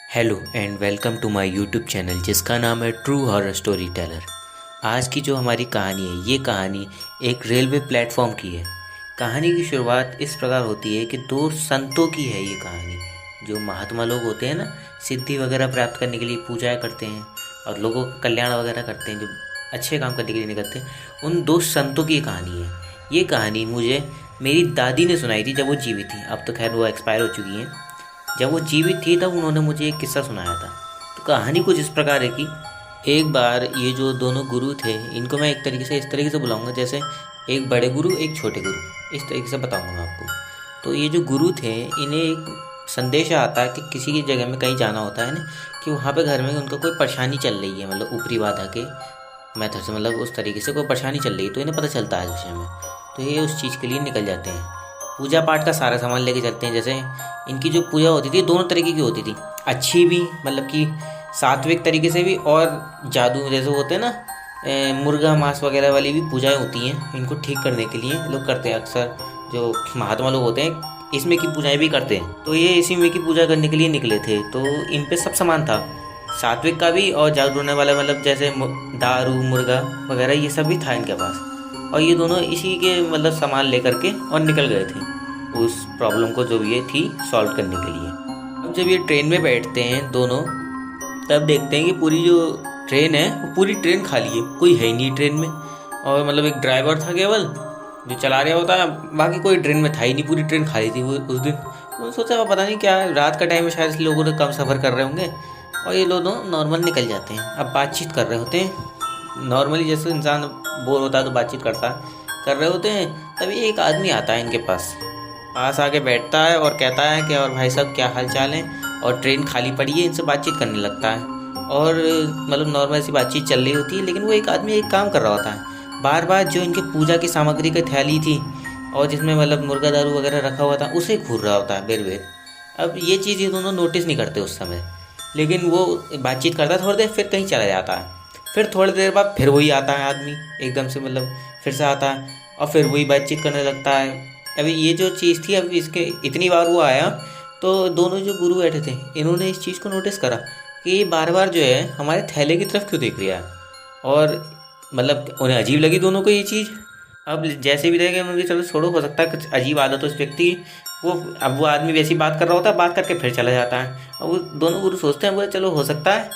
Hello and welcome to my YouTube channel जिसका नाम है ट्रू हॉरर स्टोरी टेलर। आज की जो हमारी कहानी है ये कहानी एक रेलवे प्लेटफॉर्म की है। कहानी की शुरुआत इस प्रकार होती है कि दो संतों की है ये कहानी। जो महात्मा लोग होते हैं ना, सिद्धि वगैरह प्राप्त करने के लिए पूजाएं करते हैं और लोगों का कल्याण वगैरह करते हैं, जो अच्छे काम करने के लिए निकलते हैं, उन दो संतों की कहानी है। ये कहानी मुझे मेरी दादी ने सुनाई थी जब वो जीवित थी। अब तो खैर वो एक्सपायर हो चुकी हैं। जब वो जीवित थी तब उन्होंने मुझे एक किस्सा सुनाया था। तो कहानी कुछ इस प्रकार है कि एक बार ये जो दोनों गुरु थे, इनको मैं एक तरीके से इस तरीके से बुलाऊंगा जैसे एक बड़े गुरु एक छोटे गुरु, इस तरीके से बताऊंगा मैं आपको। तो ये जो गुरु थे, इन्हें एक संदेश आता है कि किसी की जगह में कहीं जाना होता है ना, कि वहाँ पे घर में उनका कोई परेशानी चल रही है, मतलब ऊपरी बाधा के मेथड से, मतलब उस तरीके से कोई परेशानी चल रही है, तो इन्हें पता चलता है इस विषय में। तो ये उस चीज़ के लिए निकल जाते हैं। पूजा पाठ का सारा सामान लेके चलते हैं। जैसे इनकी जो पूजा होती थी दोनों तरीके की होती थी, अच्छी भी मतलब कि सात्विक तरीके से भी, और जादू जैसे होते हैं ना, मुर्गा मांस वगैरह वाली भी पूजाएं होती हैं। इनको ठीक करने के लिए लोग करते हैं। अक्सर जो महात्मा लोग होते हैं इसमें की पूजाएं भी करते हैं। तो ये इसी में की पूजा करने के लिए निकले थे। तो इन पे सब सामान था, सात्विक का भी और जादू टोने वाला, मतलब जैसे दारू मुर्गा वगैरह ये सब भी था इनके पास। और ये दोनों इसी के मतलब सामान लेकर के और निकल गए थे उस प्रॉब्लम को जो ये थी सॉल्व करने के लिए। अब जब ये ट्रेन में बैठते हैं दोनों, तब देखते हैं कि पूरी जो ट्रेन है वो पूरी ट्रेन खाली है, कोई है ही नहीं ट्रेन में। और मतलब एक ड्राइवर था केवल जो चला रहा होता है, बाकी कोई ट्रेन में था ही नहीं, पूरी ट्रेन खाली थी वो उस दिन। तो सोचा पता नहीं क्या, रात का टाइम है शायद, लोगों ने कम सफ़र कर रहे होंगे। और ये लोग नॉर्मल निकल जाते हैं। अब बातचीत कर रहे होते हैं नॉर्मली, जैसे इंसान बोर होता है तो बातचीत कर रहे होते हैं। तभी एक आदमी आता है इनके पास आके बैठता है और कहता है कि और भाई साहब क्या हाल चाल है, और ट्रेन खाली पड़ी है। इनसे बातचीत करने लगता है और मतलब नॉर्मल सी बातचीत चल रही होती है। लेकिन वो एक आदमी एक काम कर रहा होता है, बार बार जो इनके पूजा की सामग्री की थैली थी और जिसमें मतलब मुर्गा दारू वगैरह रखा हुआ था उसे घूर रहा होता है बेर बेर। अब ये चीज़ ये दोनों नोटिस नहीं करते उस समय, लेकिन वो बातचीत करता है थोड़ी देर, फिर कहीं चला जाता है। फिर थोड़ी देर बाद फिर वही आता है आदमी एकदम से, मतलब फिर से आता है और फिर वही बातचीत करने लगता है। अभी ये जो चीज़ थी, अब इसके इतनी बार वो आया तो दोनों जो गुरु बैठे थे इन्होंने इस चीज़ को नोटिस करा कि ये बार बार जो है हमारे थैले की तरफ क्यों देख रहा है। और मतलब उन्हें अजीब लगी दोनों को ये चीज़। अब जैसे भी रहेगा उन्होंने, चलो छोड़ो, हो सकता है कुछ अजीब आदत हो इस व्यक्ति की। अब वो आदमी वैसी बात कर रहा होता है, बात करके फिर चला जाता है। और वो दोनों गुरु सोचते हैं, बोले चलो हो सकता है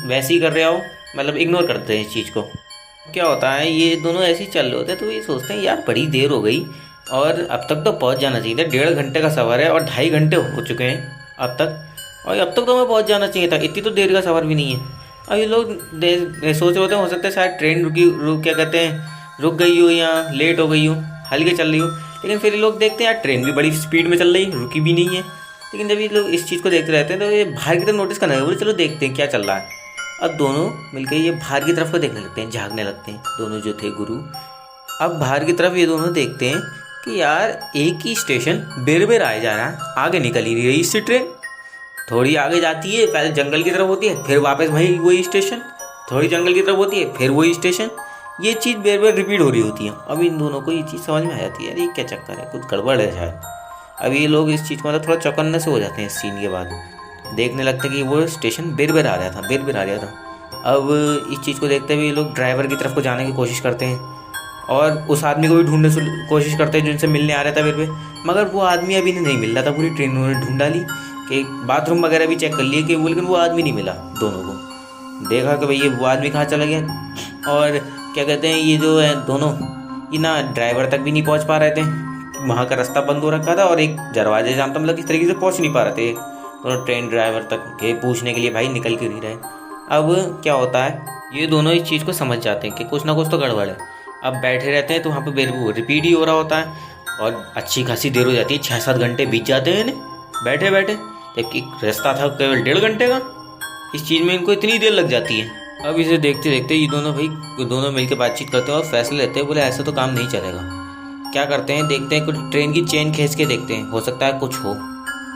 वैसे ही कर रहे हो, मतलब इग्नोर करते हैं इस चीज़ को। क्या होता है, ये दोनों ऐसे ही चल रहे होते हैं तो ये सोचते हैं यार बड़ी देर हो गई और अब तक तो पहुंच जाना चाहिए था। 1.5 घंटे का सफ़र है और 2.5 घंटे हो चुके हैं अब तक, और अब तक तो मैं पहुंच जाना चाहिए था, इतनी तो देर का सफ़र भी नहीं है। अब ये लोग सोच रहे होते हैं, हो सकता है शायद ट्रेन रुक क्या कहते हैं, रुक गई हो या लेट हो गई हो, हल्के चल रही हो। लेकिन फिर ये लोग देखते हैं यार ट्रेन भी बड़ी स्पीड में चल रही, रुकी भी नहीं है। लेकिन जब ये लोग इस चीज़ को देखते रहते हैं तो ये बाहर की तरफ नोटिस करने लगे, बोले चलो देखते हैं क्या चल रहा है। अब दोनों मिलकर ये बाहर की तरफ को देखने लगते हैं, झांकने लगते हैं दोनों जो थे गुरु। अब बाहर की तरफ ये दोनों देखते हैं कि यार एक ही स्टेशन बेर बेर आए जा रहा है, आगे निकल ही नहीं रही इससे ट्रेन। थोड़ी आगे जाती है, पहले जंगल की तरफ होती है, फिर वापस वही स्टेशन, थोड़ी जंगल की तरफ होती है, फिर वही स्टेशन। ये चीज़ बेर बेर रिपीट हो रही होती है। अब इन दोनों को ये चीज़ समझ में आ जाती है, यार ये क्या चक्कर है, कुछ गड़बड़ है शायद। अब ये लोग इस चीज़ को मतलब थोड़ा चौकन्ने से हो जाते हैं इस सीन के बाद, देखने लगते हैं कि वो स्टेशन बेर बेर आ रहा था, बेर बेर आ रहा था। अब इस चीज़ को देखते हुए ये लोग ड्राइवर की तरफ को जाने की कोशिश करते हैं और उस आदमी को भी ढूंढने की कोशिश करते हैं जिनसे मिलने आ रहा था बेर बेर। मगर वो आदमी अभी नहीं मिल रहा था। पूरी ट्रेन उन्होंने ढूंढ डाली कि बाथरूम वगैरह भी चेक कर लिए कि, लेकिन वो आदमी नहीं मिला। दोनों को देखा कि भाई ये वो आदमी कहाँ चला गया। और क्या कहते हैं, ये जो है दोनों ये ना ड्राइवर तक भी नहीं पहुँच पा रहे थे, वहाँ का रास्ता बंद हो रखा था और एक दरवाजे जाम था, मतलब इस तरीके से पहुँच नहीं पा रहे थे दोनों ट्रेन ड्राइवर तक के पूछने के लिए भाई निकल क्यों नहीं रहे। अब क्या होता है, ये दोनों इस चीज़ को समझ जाते हैं कि कुछ ना कुछ तो गड़बड़ है। अब बैठे रहते हैं तो वहाँ पर रिपीट ही हो रहा होता है और अच्छी खासी देर हो जाती है, 6-7 घंटे बीत जाते हैं बैठे बैठे, जबकि रास्ता था केवल 1.5 घंटे का। इस चीज़ में इनको इतनी देर लग जाती है। अब इसे देखते देखते ये दोनों मिलकर बातचीत करते हैं और फैसले लेते हैं, बोले ऐसा तो काम नहीं चलेगा। क्या करते हैं, देखते हैं कुछ ट्रेन की चेन खींच के देखते हैं, हो सकता है कुछ हो,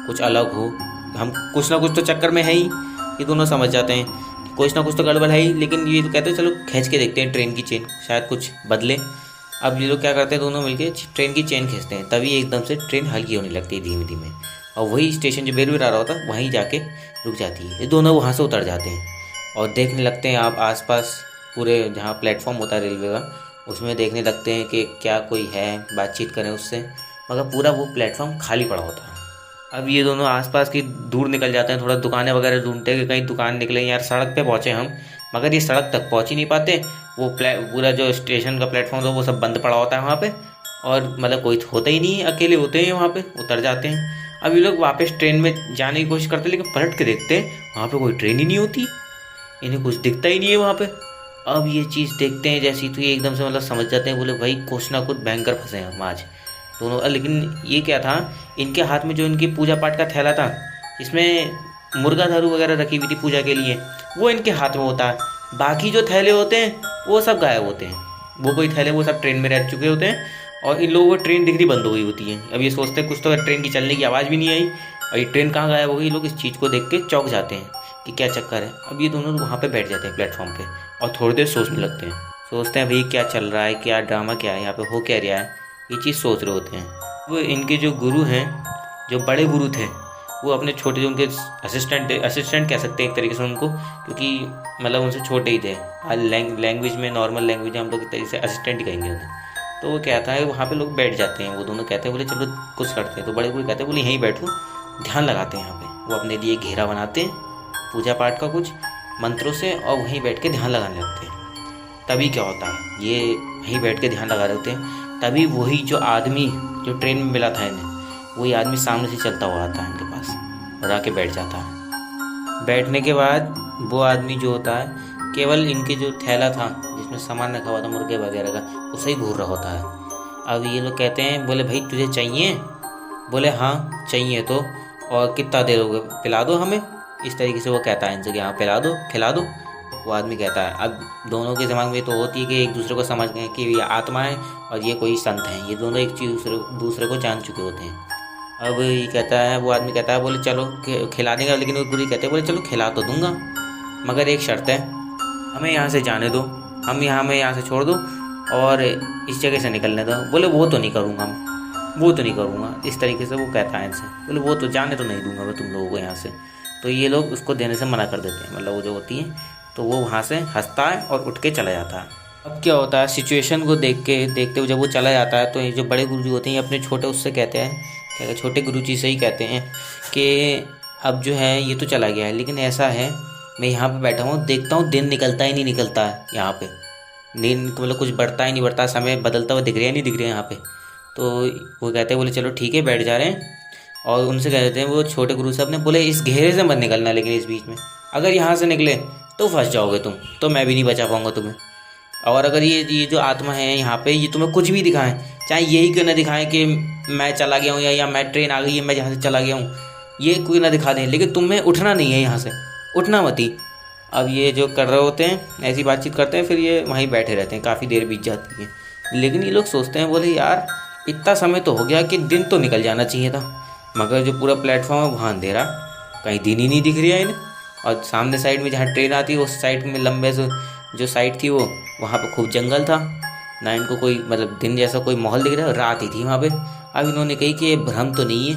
कुछ अलग हो, हम कुछ ना कुछ तो चक्कर में है ही। ये दोनों समझ जाते हैं कुछ ना कुछ तो गड़बड़ है ही, लेकिन ये तो कहते हैं चलो खींच के देखते हैं ट्रेन की चेन, शायद कुछ बदले। अब ये लोग क्या करते हैं, दोनों मिलके ट्रेन की चेन खींचते हैं, तभी एकदम से ट्रेन हल्की होने लगती है धीमे धीमे। और वही स्टेशन जो बेलूर आ रहा होता है वहीं जाके रुक जाती है। ये दोनों वहाँ से उतर जाते हैं और देखने लगते हैं आप आसपास पूरे जहाँ प्लेटफॉर्म होता है रेलवे का, उसमें देखने लगते हैं कि क्या कोई है, बातचीत करें उससे, मगर पूरा वो प्लेटफॉर्म खाली पड़ा होता है। अब ये दोनों आसपास की दूर निकल जाते हैं, थोड़ा दुकानें वगैरह ढूंढते हैं कि कहीं दुकान निकले, यार सड़क पे पहुँचे हम, मगर ये सड़क तक पहुँच ही नहीं पाते। वो पूरा जो स्टेशन का प्लेटफॉर्म था वो सब बंद पड़ा होता है वहाँ पे, और मतलब कोई होता ही नहीं है, अकेले होते हैं वहाँ पे, उतर जाते हैं। अब ये लोग वापस ट्रेन में जाने की कोशिश करते हैं, लेकिन पलट के देखते हैं वहाँ पे कोई ट्रेन ही नहीं होती, इन्हें कुछ दिखता ही नहीं है वहाँ पे। अब ये चीज़ देखते हैं जैसी, तो ये एकदम से मतलब समझ जाते हैं, बोले भाई कुछ ना कुछ भयंकर फंसे हैं हम आज दोनों। लेकिन ये क्या था, इनके हाथ में जो इनकी पूजा पाठ का थैला था, इसमें मुर्गा दारू वगैरह रखी हुई थी पूजा के लिए, वो इनके हाथ में होता है। बाकी जो थैले होते हैं वो सब गायब होते हैं, वो कोई थैले वो सब ट्रेन में रह चुके होते हैं, और इन लोगों को ट्रेन दिखनी बंद हो गई होती है। अब ये सोचते हैं कुछ तो ट्रेन की चलने की आवाज़ भी नहीं आई, और ये ट्रेन कहाँ गायब हो गई। लोग इस चीज़ को देख के चौंक जाते हैं कि क्या चक्कर है। अब ये दोनों वहाँ पे बैठ जाते हैं प्लेटफॉर्म पे और थोड़ी देर सोचने लगते हैं, सोचते हैं भाई क्या चल रहा है, क्या ड्रामा क्या है यहाँ पे, हो क्या रहा है, ये चीज़ सोच रहे होते हैं। वो इनके जो गुरु हैं, जो बड़े गुरु थे, वो अपने छोटे जो उनके असिस्टेंट कह सकते हैं एक तरीके से उनको, क्योंकि मतलब उनसे छोटे ही थे। लैंग्वेज में, नॉर्मल लैंग्वेज में हम लोग एक तरीके से असिस्टेंट ही कहेंगे उन्हें। तो वो कहता है वहाँ पे लोग बैठ जाते हैं, वो दोनों कहते हैं बोले चलो कुछ करते हैं। तो बड़े गुरु कहते हैं बोले यहीं बैठो, ध्यान लगाते हैं यहाँ पे। वो अपने लिए घेरा बनाते हैं पूजा पाठ का कुछ मंत्रों से, और वहीं बैठ के ध्यान लगाने लगते हैं। तभी क्या होता है, ये वहीं बैठ के ध्यान लगा रहे होते हैं, तभी वही जो आदमी जो ट्रेन में मिला था इन्हें, वही आदमी सामने से चलता हुआ आता है इनके पास और आके बैठ जाता है। बैठने के बाद वो आदमी जो होता है, केवल इनके जो थैला था जिसमें सामान रखा हुआ था मुर्गे वगैरह का, उसे ही घूर रहा होता है। अब ये लोग कहते हैं बोले भाई तुझे चाहिए, बोले हाँ चाहिए, तो और कितना देर हो गया, पिला दो हमें। इस तरीके से वो कहता है इनसे कि हाँ पिला दो खिला दो। वो आदमी कहता है, अब दोनों के दिमाग में तो होती है कि एक दूसरे को समझ गए कि ये आत्मा है और ये कोई संत हैं, ये दोनों एक चीज़ दूसरे को जान चुके होते हैं। अब ये कहता है, वो आदमी कहता है बोले चलो खिला देगा, लेकिन वो गुरु कहते हैं बोले चलो खिला तो दूंगा, मगर एक शर्त है, हमें यहाँ से जाने दो, हमें यहाँ से छोड़ दो और इस जगह से निकलने दो। बोले वो तो नहीं करूँगा मैं, वो तो नहीं करूँगा। इस तरीके से वो कहता है इनसे, बोले वो तो जाने तो नहीं दूंगा मैं तुम लोगों को यहाँ से। तो ये लोग उसको देने से मना कर देते हैं, मतलब वो जो होती है, तो वो वहाँ से हंसता है और उठ के चला जाता है। अब क्या होता है, सिचुएशन को देखते हुए जब वो चला जाता है, तो ये जो बड़े गुरुजी होते हैं ये अपने छोटे उससे कहते हैं, छोटे गुरुजी से ही कहते हैं कि अब जो है ये तो चला गया है, लेकिन ऐसा है मैं यहाँ पे बैठा हूँ, देखता हूँ दिन निकलता ही नहीं निकलता है यहाँ पे, दिन मतलब कुछ बढ़ता ही नहीं बढ़ता, समय बदलता हुआ दिख रहा है नहीं दिख रहा है यहाँ पे। तो वो कहते हैं बोले चलो ठीक है बैठ जा रहे हैं, और उनसे कह देते हैं वो छोटे गुरु साहब ने, बोले इस घेरे से मत निकलना, लेकिन इस बीच में अगर यहाँ से निकले तो फंस जाओगे तुम, तो मैं भी नहीं बचा पाऊँगा तुम्हें। और अगर ये जो आत्मा है यहाँ पे, ये तुम्हें कुछ भी दिखाएं, चाहे यही क्यों ना दिखाएं कि मैं चला गया हूँ या मैं ट्रेन आ गई है मैं जहाँ से चला गया हूँ, ये कोई ना दिखा दें, लेकिन तुम्हें उठना नहीं है यहाँ से, उठना मत ही। अब ये जो कर रहे होते हैं ऐसी बातचीत करते हैं, फिर ये वहीं बैठे रहते हैं, काफ़ी देर बीत जाती है। लेकिन ये लोग सोचते हैं बोले यार इतना समय तो हो गया कि दिन तो निकल जाना चाहिए था, मगर जो पूरा प्लेटफॉर्म है वहाँ अंधेरा, कहीं दिन ही नहीं दिख रहा है इन्हें। और सामने साइड में जहाँ ट्रेन आती है उस साइड में लंबे से जो साइड थी वो, वहाँ पे खूब जंगल था, ना इनको कोई मतलब दिन जैसा कोई माहौल दिख रहा है, रात ही थी वहाँ पे। अब इन्होंने कही कि ये भ्रम तो नहीं है,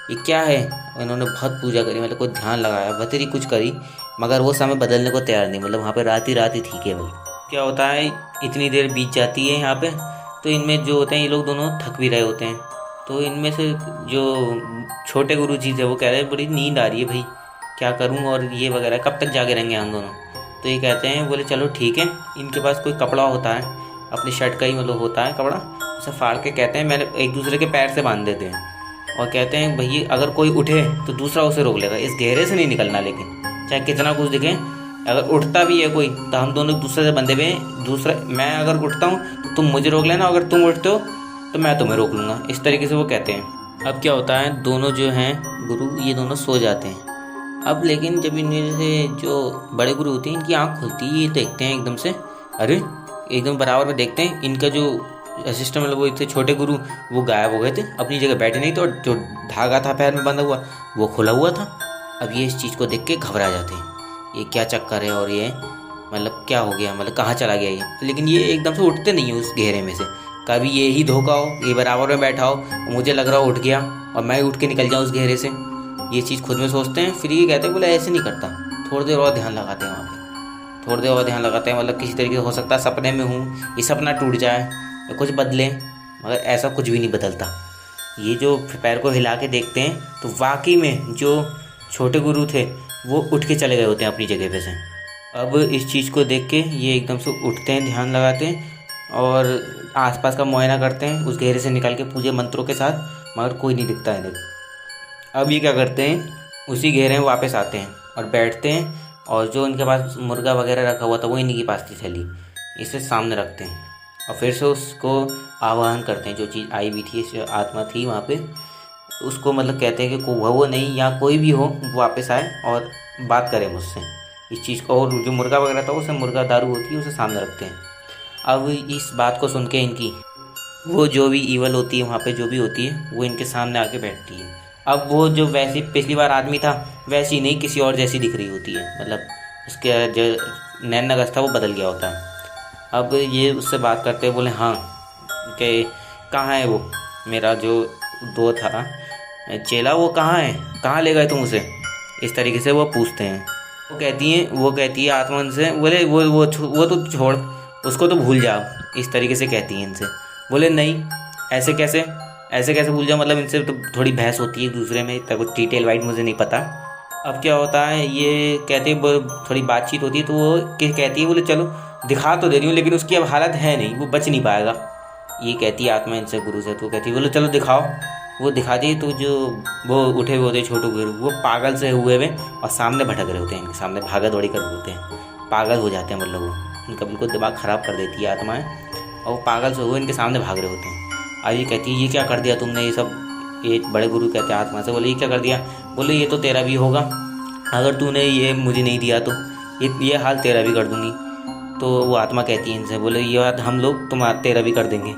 ये क्या है। इन्होंने बहुत पूजा करी, मतलब कोई ध्यान लगाया, बतेरी कुछ करी, मगर वो समय बदलने को तैयार नहीं, मतलब वहाँ पे रात ही थी केवल। क्या होता है इतनी देर बीत जाती है यहाँ पे, तो इनमें जो होते हैं ये लोग दोनों थक भी रहे होते हैं। तो इनमें से जो छोटे गुरु जी थे वो कह रहे हैं बड़ी नींद आ रही है भाई, क्या करूँ और ये वगैरह, कब तक जागे रहेंगे हम दोनों। तो ये कहते हैं बोले चलो ठीक है, इनके पास कोई कपड़ा होता है, अपनी शर्ट का ही मतलब होता है कपड़ा, उसे फाड़ के कहते हैं मैंने एक दूसरे के पैर से बांध देते हैं, और कहते हैं भैया अगर कोई उठे तो दूसरा उसे रोक लेगा, इस घेरे से नहीं निकलना, लेकिन चाहे कितना कुछ दिखे, अगर उठता भी है कोई तो हम दोनों एक दूसरे से बंधे हुए हैं, दूसरा मैं अगर उठता हूँ तो तुम मुझे रोक लेना, अगर तुम उठते हो तो मैं तुम्हें रोक लूँगा। इस तरीके से वो कहते हैं। अब क्या होता है, दोनों जो हैं गुरु ये दोनों सो जाते हैं। अब लेकिन जब इनमें से जो बड़े गुरु होते हैं इनकी आँख खुलती है, ये देखते हैं एकदम से, अरे एकदम बराबर में देखते हैं इनका जो असिस्टेंट मतलब वो थे छोटे गुरु, वो गायब हो गए थे, अपनी जगह बैठे नहीं थे, और जो धागा था पैर में बंधा हुआ वो खुला हुआ था। अब ये इस चीज़ को देख के घबरा जाते हैं, ये क्या चक्कर है और ये मतलब क्या हो गया, मतलब कहाँ चला गया ये। लेकिन ये एकदम से उठते नहीं है उस घेरे में से, कभी ये ही धोखा हो, ये बराबर में बैठा हो, मुझे लग रहा हो उठ गया, और मैं उठ के निकल जाऊँ उस घेरे से। ये चीज़ खुद में सोचते हैं। फिर ये कहते हैं बोले ऐसे नहीं करता, थोड़ी देर और ध्यान लगाते हैं वहाँ पे, थोड़ी देर और ध्यान लगाते हैं, मतलब किसी तरीके से हो सकता है सपने में हूँ, ये सपना टूट जाए या कुछ बदले, मगर ऐसा कुछ भी नहीं बदलता। ये जो पैर को हिला के देखते हैं तो वाकई में जो छोटे गुरु थे वो उठ के चले गए होते हैं अपनी जगह पे से। अब इस चीज़ को देख के ये एकदम से उठते हैं, ध्यान लगाते हैं और आसपास का मुआयना करते हैं उस घेरे से निकल के पूजे मंत्रों के साथ, मगर कोई नहीं दिखता है इन्हें। अब ये क्या करते हैं, उसी घेरे में वापस आते हैं और बैठते हैं, और जो इनके पास मुर्गा वगैरह रखा हुआ था वो इन्हीं के पास थी थैली, इसे सामने रखते हैं और फिर से उसको आवाहन करते हैं। जो चीज़ आई हुई थी, जो आत्मा थी वहाँ पे, उसको मतलब कहते हैं कि वो नहीं या कोई भी हो वापस आए और बात करे मुझसे इस चीज़ को। और जो मुर्गा वगैरह था उसे मुर्गा दारू होती है उसे सामने रखते हैं। अब इस बात को सुन के इनकी वो जो भी ईवल होती है वहाँ पे जो भी होती है वो इनके सामने आके बैठती है। अब वो जो वैसी पिछली बार आदमी था वैसी नहीं, किसी और जैसी दिख रही होती है, मतलब उसके जो नैन नगस था वो बदल गया होता है। अब ये उससे बात करते हैं, बोले हाँ कि कहाँ है वो मेरा जो दो था चेला, वो कहाँ है, कहाँ ले गए तुम उसे, इस तरीके से वो पूछते हैं। वो कहती है आत्मा से, बोले वो तो छोड़, उसको तो भूल जाओ, इस तरीके से कहती है इनसे। बोले नहीं, ऐसे कैसे भूल जाओ, मतलब इनसे तो थोड़ी बहस होती है एक दूसरे में, तब कुछ डिटेल वाइज मुझे नहीं पता। अब क्या होता है, ये कहते हैं थोड़ी बातचीत होती है तो वो कहती है, बोले चलो दिखा तो दे रही हूँ लेकिन उसकी अब हालत है नहीं, वो बच नहीं पाएगा। ये कहती है आत्मा इनसे गुरु से, तो कहती है बोले चलो दिखाओ। वो दिखा दी तो जो वो उठे हुए होते हैं छोटू गुरु, वो पागल से हुए हुए और सामने भटक रहे होते हैं, इनके सामने भागा दौड़ी कर होते हैं, पागल हो जाते हैं, मतलब वो इनका बिल्कुल दिमाग ख़राब कर देती है आत्माएँ, और वो पागल से हुए इनके सामने भाग रहे होते हैं। अब ये कहती है ये क्या कर दिया तुमने, ये सब। ये बड़े गुरु कहते हैं आत्मा से, बोले ये क्या कर दिया। बोले ये तो तेरा भी होगा, अगर तूने ये मुझे नहीं दिया तो ये हाल तेरा भी कर दूंगी। तो वो आत्मा कहती है इनसे, बोले ये बात हम लोग तेरा भी कर देंगे,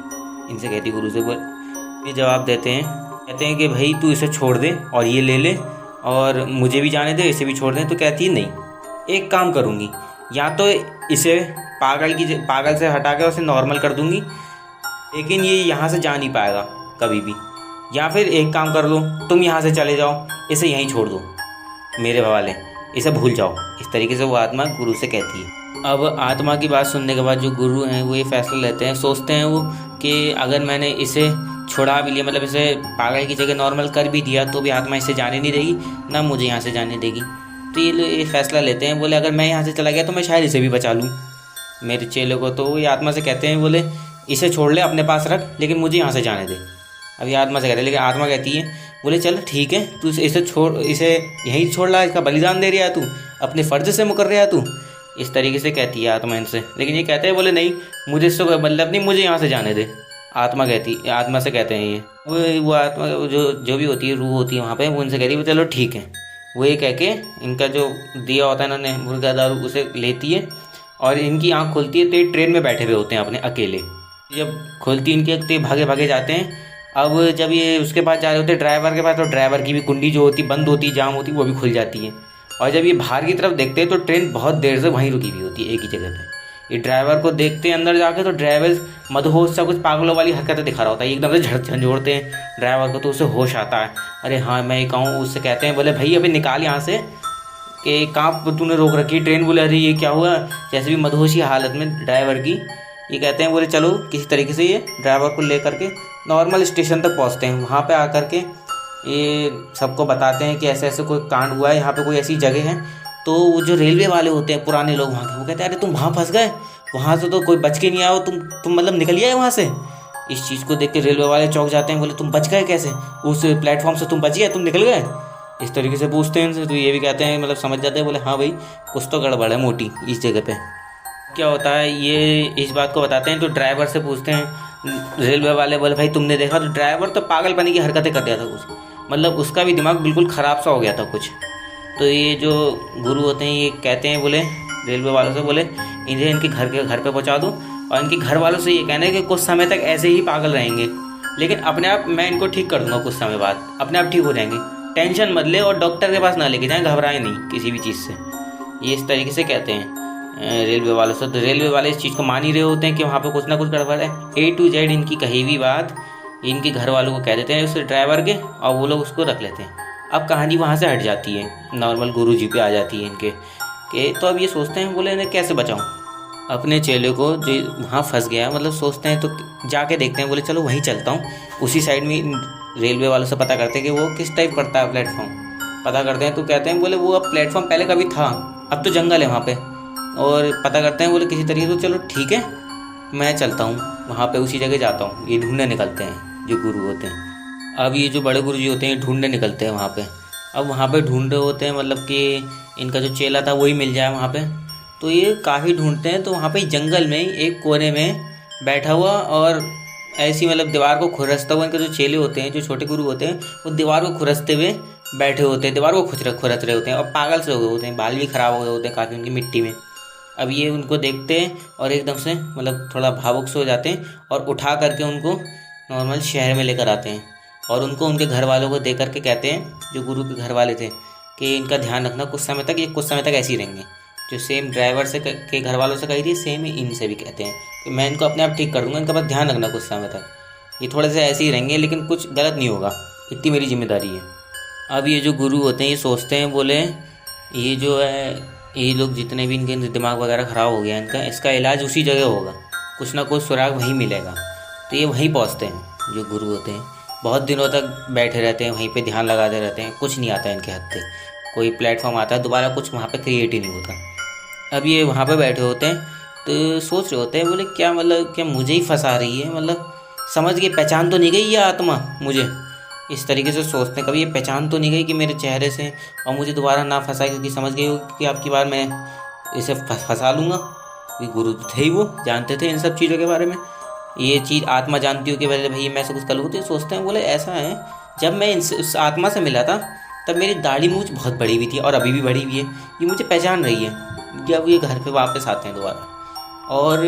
इनसे कहती गुरु से। बोले ये जवाब देते हैं, कहते हैं कि भाई तू इसे छोड़ दे और ये ले ले और मुझे भी जाने दे, इसे भी छोड़ दे। तो कहती है नहीं, एक काम करूँगी, या तो इसे पागल से हटा के उसे नॉर्मल कर दूँगी, लेकिन ये यहाँ से जा नहीं पाएगा कभी भी, या फिर एक काम कर लो, तुम यहाँ से चले जाओ, इसे यहीं छोड़ दो मेरे हवाले, इसे भूल जाओ। इस तरीके से वो आत्मा गुरु से कहती है। अब आत्मा की बात सुनने के बाद जो गुरु हैं वो ये फैसला लेते हैं, सोचते हैं वो कि अगर मैंने इसे छुड़ा भी लिया, मतलब इसे पागल की जगह नॉर्मल कर भी दिया, तो भी आत्मा इसे जाने नहीं देगी, ना मुझे यहाँ से जाने देगी। तो ये फैसला लेते हैं, बोले अगर मैं यहाँ से चला गया तो मैं शायद इसे भी बचा लूँ, मेरे चेले को। तो ये आत्मा से कहते हैं, बोले इसे छोड़ ले, अपने पास रख, लेकिन मुझे यहाँ से जाने दे। अब ये आत्मा से कहते हैं, लेकिन आत्मा कहती है, बोले चल ठीक है, तू इसे यहीं छोड़ ला, इसका बलिदान दे रहा है तू, अपने फ़र्ज से मुकर रहा है तू, इस तरीके से कहती है आत्मा इनसे। लेकिन ये कहते हैं, बोले नहीं, मुझे इससे कोई मतलब नहीं, मुझे यहाँ से जाने दे। आत्मा से कहते हैं ये वो आत्मा जो भी होती है, रूह होती है वहाँ पे, वो उनसे कहती है चलो ठीक है। वो ये कह के इनका जो दिया होता है इन्होंने मुर्गा दारू, उसे लेती है और इनकी आँख खुलती है तो ये ट्रेन में बैठे हुए होते हैं अपने अकेले। जब खुलती इनकी आँख तो ये भागे भागे जाते हैं। अब जब ये उसके पास जा रहे होते हैं ड्राइवर के पास, तो ड्राइवर की भी कुंडी जो होती बंद होती, जाम होती, वो भी खुल जाती है। और जब ये बाहर की तरफ देखते हैं तो ट्रेन बहुत देर से वहीं रुकी हुई होती है एक ही जगह पे। ये ड्राइवर को देखते हैं अंदर जाके, तो ड्राइवर मदहोश सा कुछ पागलों वाली हरकतें दिखा रहा होता है, एकदम से झंझोड़ते हैं ड्राइवर को, तो उसे होश आता है। अरे हाँ मैं ये कहूँ, उससे कहते हैं, बोले भाई अभी निकाल यहाँ से, कि कहाँ तूने रोक रखी ट्रेन। बोले अरे ये क्या हुआ, जैसे भी मदहोशी हालत में ड्राइवर की। ये कहते हैं, बोले चलो किसी तरीके से ये ड्राइवर को ले करके नॉर्मल स्टेशन तक पहुँचते हैं। वहाँ पे आकर के ये सबको बताते हैं कि ऐसे ऐसे कोई कांड हुआ है, यहाँ पे कोई ऐसी जगह है। तो वो जो रेलवे वाले होते हैं पुराने लोग वहाँ के, वो कहते हैं अरे तुम वहाँ फंस गए, वहाँ से तो कोई बच के नहीं आया, तुम मतलब निकल गए वहाँ से। इस चीज़ को देख के रेलवे वाले चौंक जाते हैं, बोले तुम बच गए कैसे, उस प्लेटफॉर्म से तुम बच गए, तुम निकल गए, इस तरीके से पूछते हैं इनसे। तो ये भी कहते हैं, मतलब समझ जाते हैं, बोले हाँ भाई कुछ तो गड़बड़ है मोटी इस जगह पे। क्या होता है, ये इस बात को बताते हैं तो ड्राइवर से पूछते हैं रेलवे वाले, बोले भाई तुमने देखा। तो ड्राइवर तो पागलपनी की हरकतें कर दिया था कुछ, मतलब उसका भी दिमाग बिल्कुल ख़राब सा हो गया था कुछ। तो ये जो गुरु होते हैं ये कहते हैं, बोले रेलवे वालों से, बोले इन्हें इनके घर पे पहुंचा दो, और इनके घर वालों से ये कहना है कि कुछ समय तक ऐसे ही पागल रहेंगे, लेकिन अपने आप मैं इनको ठीक कर दूंगा, कुछ समय बाद अपने आप ठीक हो जाएंगे, टेंशन मत ले, और डॉक्टर के पास ना लेके जाएं, घबराएं नहीं किसी भी चीज़ से। ये इस तरीके से कहते हैं रेलवे वालों से। तो रेलवे वाले इस चीज़ को मान ही रहे होते हैं कि वहाँ पे कुछ ना कुछ गड़बड़ है। A to Z इनकी कही हुई बात इनके घर वालों को कह देते हैं उस ड्राइवर के, और वो लोग उसको रख लेते हैं। अब कहानी वहाँ से हट जाती है, नॉर्मल गुरुजी पे आ जाती है इनके कि तो अब ये सोचते हैं, बोले इन्हें कैसे बचाऊं अपने चेले को जो वहाँ फंस गया। मतलब सोचते हैं तो जाके देखते हैं, बोले चलो वहीं चलता हूँ। उसी साइड में रेलवे वालों से पता करते हैं कि वो किस टाइप पड़ता है प्लेटफॉर्म। पता करते हैं तो कहते हैं, बोले वो अब प्लेटफॉर्म पहले कभी था, अब तो जंगल है वहाँ पे। और पता करते हैं, बोले किसी तरीके से चलो ठीक है मैं चलता हूँ वहाँ पे, उसी जगह जाता हूँ। ये ढूंढने निकलते हैं जो गुरु होते हैं। अब ये जो बड़े गुरु जी होते हैं ढूंढने निकलते हैं वहाँ पे। अब वहाँ पे ढूंढ रहे होते हैं, मतलब कि इनका जो चेला था वही मिल जाए वहाँ पे। तो ये काफ़ी ढूंढते हैं, तो वहाँ पे जंगल में एक कोने में बैठा हुआ और ऐसी मतलब दीवार को खुरसता हुआ, इनके जो चेले होते हैं, जो छोटे गुरु होते हैं, वो दीवार को खुरसते हुए बैठे होते हैं, दीवार को खुरस रहे होते हैं। और पागल से हो गए होते हैं, बाल भी ख़राब हो गए होते हैं काफ़ी उनकी मिट्टी में। अब ये उनको देखते हैं और एकदम से मतलब थोड़ा भावुक से हो जाते हैं और उठा करके उनको नॉर्मल शहर में लेकर आते हैं। और उनको उनके घर वालों को दे करके कहते हैं, जो गुरु के घर वाले थे, कि इनका ध्यान रखना कुछ समय तक, ये कुछ समय तक ऐसे ही रहेंगे। जो सेम ड्राइवर से के घर वालों से कही थी, सेम ही इनसे भी कहते हैं कि मैं इनको अपने आप ठीक कर दूंगा, इनका बस ध्यान रखना कुछ समय तक। ये थोड़े से ऐसे ही रहेंगे लेकिन कुछ गलत नहीं होगा, इतनी मेरी जिम्मेदारी है। अब ये जो गुरु होते हैं ये सोचते हैं, बोले ये जो है ये लोग जितने भी इनके दिमाग वगैरह ख़राब हो गया इनका, इसका इलाज उसी जगह होगा, कुछ ना कुछ सुराग वहीं मिलेगा। तो ये वहीं पहुँचते हैं जो गुरु होते हैं, बहुत दिनों तक बैठे रहते हैं वहीं पे, ध्यान लगाते रहते हैं, कुछ नहीं आता है इनके हाथ से। कोई प्लेटफॉर्म आता है दोबारा कुछ वहाँ पे क्रिएट ही नहीं होता। अब ये वहाँ पे बैठे होते हैं तो सोच रहे होते हैं, बोले क्या मतलब क्या मुझे ही फंसा रही है, मतलब समझ के पहचान तो नहीं गई ये आत्मा मुझे। इस तरीके से सोचते हैं, कभी ये पहचान तो नहीं गई कि मेरे चेहरे से और मुझे दोबारा ना फंसाए, क्योंकि समझ गई हो कि आपकी बार मैं इसे फंसा लूँगा। क्योंकि गुरु थे ही, वो जानते थे इन सब चीज़ों के बारे में। ये चीज़ आत्मा जानती हो कि भाई मैं ऐसा कुछ कर लूँ। तो सोचते हैं, बोले ऐसा है, जब मैं उस आत्मा से मिला था तब मेरी दाढ़ी मूंछ बहुत बड़ी हुई थी और अभी भी बड़ी हुई है, ये मुझे पहचान रही है। जब ये घर पे वापस आते हैं दोबारा, और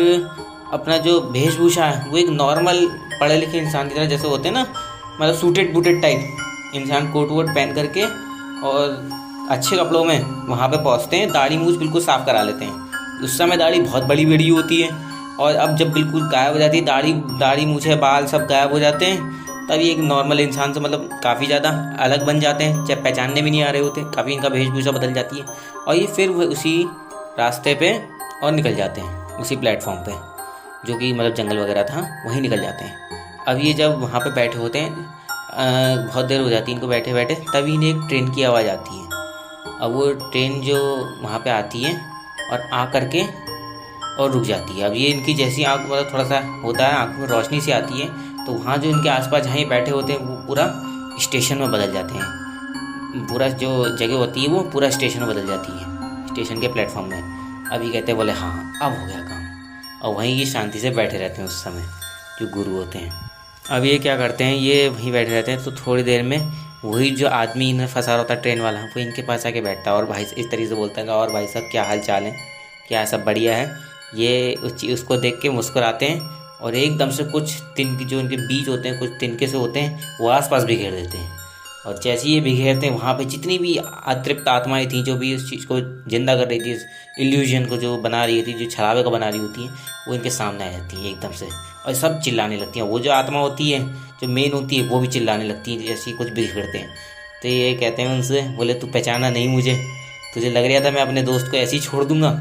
अपना जो वेशभूषा है वो एक नॉर्मल पढ़े लिखे इंसान की तरह जैसे होते हैं ना, मतलब सूटेड बूटेड टाइप इंसान, कोट वोट पहन करके और अच्छे कपड़ों में वहाँ पे पहुँचते हैं। दाढ़ी मूंछ बिल्कुल साफ़ करा लेते हैं। उस समय दाढ़ी बहुत बड़ी बड़ी होती है, और अब जब बिल्कुल गायब हो जाती है दाढ़ी मूंछे बाल सब गायब हो जाते हैं, तब ये एक नॉर्मल इंसान से मतलब काफ़ी ज़्यादा अलग बन जाते हैं, चाहे पहचानने भी नहीं आ रहे होते। काफ़ी इनका वेशभूषा बदल जाती है, और ये फिर उसी रास्ते पे और निकल जाते हैं, उसी प्लेटफॉर्म पे जो कि मतलब जंगल वगैरह था वहीं निकल जाते हैं। अब ये जब वहाँ पे बैठे होते हैं, बहुत देर हो जाती है इनको बैठे बैठे, तभी इन्हें एक ट्रेन की आवाज़ आती है। अब वो ट्रेन जो वहाँ पे आती है और आ करके और रुक जाती है। अब ये इनकी जैसी आँख मतलब थोड़ा सा होता है, आँख में रोशनी सी आती है, तो वहाँ जो इनके आसपास जहाँ ये बैठे होते हैं वो पूरा स्टेशन में बदल जाते हैं। पूरा जो जगह होती है वो पूरा स्टेशन में बदल जाती है, स्टेशन के प्लेटफॉर्म में। अभी कहते हैं, बोले हाँ अब हो गया काम, और वहीं ये शांति से बैठे रहते हैं उस समय जो गुरु होते हैं। अब ये क्या करते हैं, ये वहीं बैठे रहते हैं। तो थोड़ी देर में वही जो आदमी इन्हें फंसा रहा होता है ट्रेन वाला, वो इनके पास आके बैठता है और भाई इस तरीके से बोलता है, और भाई साहब क्या हाल चाल है, क्या सब बढ़िया है। ये उसको देख के मुस्कुराते हैं, और एकदम से कुछ तिनके जो इनके बीज होते हैं, कुछ तिनके से होते हैं, वो आसपास बिखेर देते हैं। और जैसे ही ये बिखेरते हैं, वहाँ पे जितनी भी अतृप्त आत्माएं थी जो भी इस चीज़ को जिंदा कर रही थी, इस इल्यूजन को जो बना रही थी, जो छलावे को बना रही होती हैं, वो इनके सामने आ जाती हैं एकदम से, और सब चिल्लाने लगती हैं। वो जो आत्मा होती है जो मेन होती है वो भी चिल्लाने लगती है जैसे ही कुछ बिखेरते हैं। तो ये कहते हैं उनसे, बोले तू पहचाना नहीं मुझे, तुझे लग रहा था मैं अपने दोस्त को ऐसे ही छोड़ दूंगा,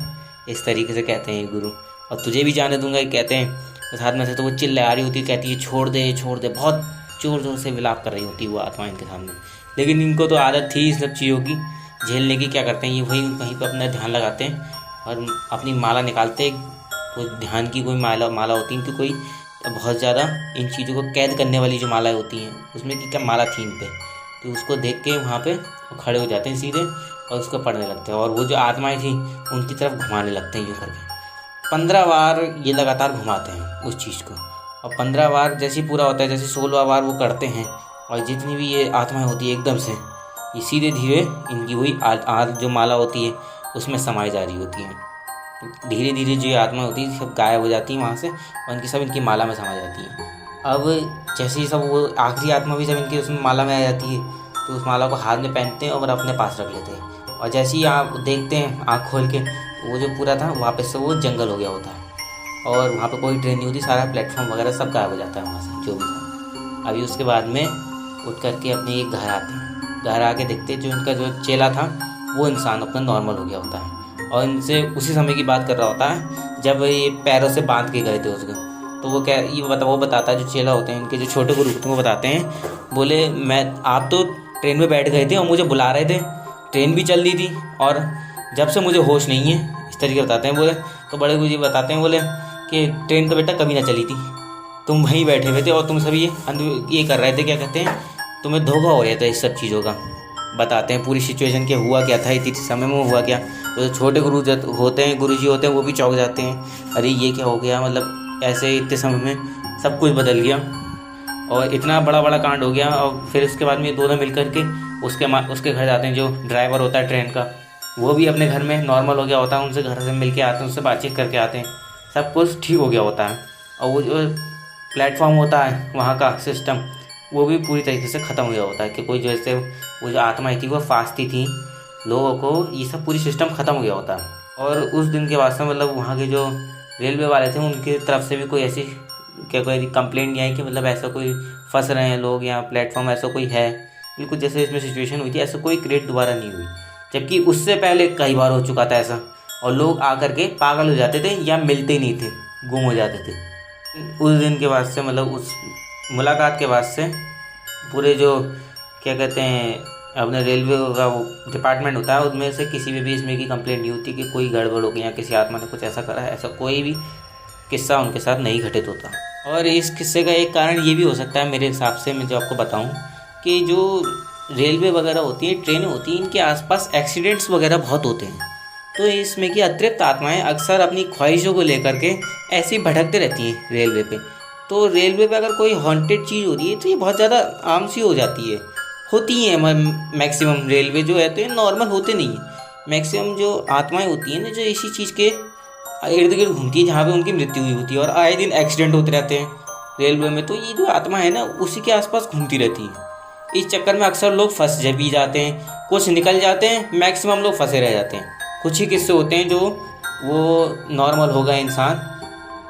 इस तरीके से कहते हैं गुरु, और तुझे भी जाने दूंगा कहते हैं। तो साथ में से तो वो चिल्ला रही होती है, कहती है छोड़ दे छोड़ दे, बहुत ज़ोर ज़ोर से विलाप कर रही होती है वो आत्मा इनके सामने। लेकिन इनको तो आदत थी इस सब चीज़ों की झेलने की। क्या करते हैं, ये वहीं पर अपना ध्यान लगाते हैं और अपनी माला निकालते हैं। कोई ध्यान की कोई माला होती है इनकी, कोई बहुत ज़्यादा इन चीज़ों को कैद करने वाली जो मालाएँ होती हैं, उसमें की क्या माला थी इन पर। तो उसको देख के वहाँ पर खड़े हो जाते हैं सीधे और उसको पढ़ने लगते हैं, और वो जो आत्माएँ थी उनकी तरफ घुमाने लगते हैं यूँ करके। 15 बार ये लगातार घुमाते हैं उस चीज़ को, और 15 बार जैसे ही पूरा होता है, जैसे 16वां बार वो करते हैं, और जितनी भी ये आत्माएं होती है एकदम से ये सीधे धीरे इनकी वही जो माला होती है उसमें समाई जा रही होती है। धीरे धीरे जो ये आत्मा होती है सब गायब हो जाती है वहाँ से, और इनकी सब इनकी माला में समा जाती है। अब जैसे ही सब वो आखिरी आत्मा भी सब इनकी उसमें माला में आ जाती है, तो उस माला को हाथ में पहनते हैं और अपने पास रख लेते हैं। और जैसे ही आप देखते हैं आँख खोल के, वो जो पूरा था वापस से वो जंगल हो गया होता है, और वहाँ पे कोई ट्रेन नहीं होती, सारा प्लेटफॉर्म वगैरह सब गायब हो जाता है वहाँ से जो भी था। अभी उसके बाद में उठ करके अपने एक घर आते हैं। घर आके देखते जो इनका जो चेला था वो इंसान अपना नॉर्मल हो गया होता है, और इनसे उसी समय की बात कर रहा होता है जब ये पैरों से बांध के गए थे उसको। तो वो बताता है, जो चेला होते हैं इनके, जो छोटे गुरु होते हैं, वो बताते हैं, बोले आप तो ट्रेन में बैठ गए थे और मुझे बुला रहे थे, ट्रेन भी चल रही थी और जब से मुझे होश नहीं है, इस तरीके बताते हैं। बोले तो बड़े गुरु जी बताते हैं, बोले कि ट्रेन तो बेटा कभी ना चली थी, तुम वहीं बैठे हुए थे और तुम सब ये कर रहे थे, क्या कहते हैं, तुम्हें धोखा हो रहा था इस सब चीज़ों का। बताते हैं पूरी सिचुएशन के हुआ क्या था, इतनी समय में हुआ क्या। तो छोटे होते हैं, गुरुजी होते हैं, वो भी चौंक जाते हैं, अरे ये क्या हो गया, मतलब ऐसे इतने समय में सब कुछ बदल गया और इतना बड़ा बड़ा कांड हो गया। और फिर उसके बाद में दोनों मिल कर के उसके घर जाते हैं। जो ड्राइवर होता है ट्रेन का, वो भी अपने घर में नॉर्मल हो गया होता है, उनसे घर से मिल के आते हैं, उनसे बातचीत करके आते हैं, सब कुछ ठीक हो गया होता है। और वो जो प्लेटफॉर्म होता है वहाँ का सिस्टम, वो भी पूरी तरीके से ख़त्म हो गया होता है कि कोई जैसे वो जो आत्माएं थी वो फांसती थी लोगों को, ये सब पूरी सिस्टम ख़त्म हो गया होता है। और उस दिन के वास्ते मतलब वहाँ के जो रेलवे वाले थे उनकी तरफ से भी कोई ऐसी कोई कंप्लेंट नहीं आई कि मतलब ऐसा कोई फंस रहे हैं लोग या प्लेटफॉर्म ऐसा कोई है। बिल्कुल जैसे इसमें सिचुएशन हुई थी ऐसा कोई क्रिएट दोबारा नहीं हुई, जबकि उससे पहले कई बार हो चुका था ऐसा, और लोग आकर के पागल हो जाते थे या मिलते ही नहीं थे, गुम हो जाते थे। उस दिन के बाद से मतलब उस मुलाकात के बाद से पूरे जो क्या कहते हैं अपने रेलवे का वो डिपार्टमेंट होता है, उसमें से किसी भी इसमें की कंप्लेंट नहीं होती कि कोई गड़बड़ हो गई या किसी आत्मा ने कुछ ऐसा करा है। ऐसा कोई भी किस्सा उनके साथ नहीं घटित होता। और इस किस्से का एक कारण ये भी हो सकता है मेरे हिसाब से, मैं जो आपको बताऊं, कि जो रेलवे वगैरह होती है, ट्रेनें होती हैं, इनके आसपास एक्सीडेंट्स वगैरह बहुत होते हैं। तो इसमें की अतिरिक्त आत्माएं अक्सर अपनी ख्वाहिशों को लेकर के ऐसे ही भटकते रहती हैं रेलवे पे। तो रेलवे पे अगर कोई हॉन्टेड चीज़ होती है तो ये बहुत ज़्यादा आम सी हो जाती है, होती हैं मैक्सिमम। रेलवे जो है तो ये नॉर्मल होते नहीं हैं, मैक्सिमम जो आत्माएं होती हैं ना जो इसी चीज़ के इर्द गिर्द घूमती है जहाँ पे उनकी मृत्यु हुई होती है, और आए दिन एक्सीडेंट होते रहते हैं रेलवे में। तो ये जो आत्मा है ना उसी के आसपास घूमती रहती है। इस चक्कर में अक्सर लोग फंस भी जाते हैं, कुछ निकल जाते हैं, मैक्सिमम लोग फंसे रह जाते हैं। कुछ ही किस्से होते हैं जो वो नॉर्मल हो गए इंसान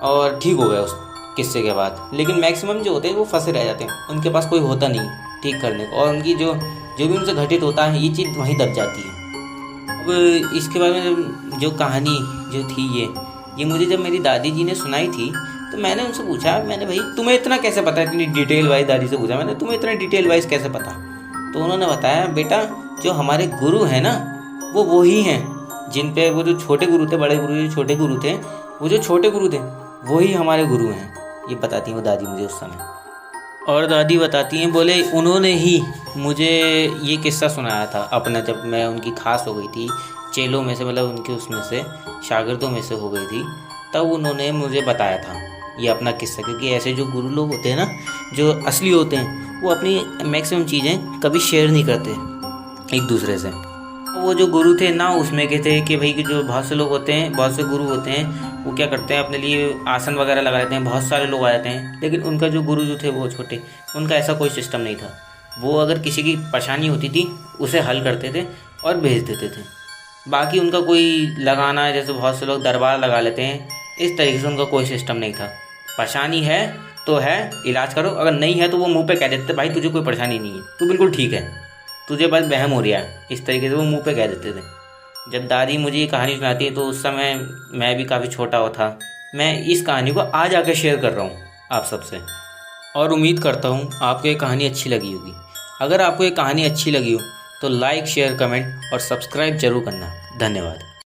और ठीक हो गए उस किस्से के बाद, लेकिन मैक्सिमम जो होते हैं वो फंसे रह जाते हैं, उनके पास कोई होता नहीं ठीक करने को, और उनकी जो भी उनसे घटित होता है ये चीज़ वहीं दब जाती है। अब इसके बारे में जो कहानी जो थी ये मुझे जब मेरी दादी जी ने सुनाई थी तो मैंने उनसे पूछा, मैंने भाई तुम्हें इतना कैसे पता, इतनी डिटेल वाइज दादी से पूछा मैंने, तुम्हें इतना डिटेल वाइज कैसे पता। तो उन्होंने बताया, बेटा जो हमारे गुरु हैं ना वो वही हैं जिन पे वो जो छोटे गुरु थे, बड़े गुरु जो छोटे गुरु थे, वो जो छोटे गुरु थे वही हमारे गुरु हैं। ये बताती हैं वो दादी मुझे उस समय। और दादी बताती हैं, बोले उन्होंने ही मुझे ये किस्सा सुनाया था अपना, जब मैं उनकी खास हो गई थी चेलों में से, मतलब उनके उसमें से शागिर्दों में से हो गई थी, तब उन्होंने मुझे बताया था ये अपना किस्सा। क्योंकि ऐसे जो गुरु लोग होते हैं ना जो असली होते हैं वो अपनी मैक्सिमम चीज़ें कभी शेयर नहीं करते एक दूसरे से। वो जो गुरु थे ना उसमें के थे कि भाई कि जो बहुत से लोग होते हैं, बहुत से गुरु होते हैं, वो क्या करते हैं अपने लिए आसन वगैरह लगा लेते हैं, बहुत सारे लोग आ जाते हैं, लेकिन उनका जो गुरु जो थे वो छोटे, उनका ऐसा कोई सिस्टम नहीं था। वो अगर किसी की परेशानी होती थी उसे हल करते थे और भेज देते थे। बाकी उनका कोई लगाना है जैसे बहुत से लोग दरबार लगा लेते हैं, इस तरीके से उनका कोई सिस्टम नहीं था। परेशानी है तो है, इलाज करो, अगर नहीं है तो वो मुँह पे कह देते भाई तुझे कोई परेशानी नहीं है, तू बिल्कुल ठीक है, तुझे बस वहम हो रहा है, इस तरीके से वो मुंह पे कह देते थे। जब दादी मुझे ये कहानी सुनाती है तो उस समय मैं भी काफ़ी छोटा हुआ था। मैं इस कहानी को आज आकर शेयर कर रहा हूँ आप सबसे, और उम्मीद करता हूँ आपको ये कहानी अच्छी लगी होगी। अगर आपको ये कहानी अच्छी लगी हो तो लाइक, शेयर, कमेंट और सब्सक्राइब जरूर करना। धन्यवाद।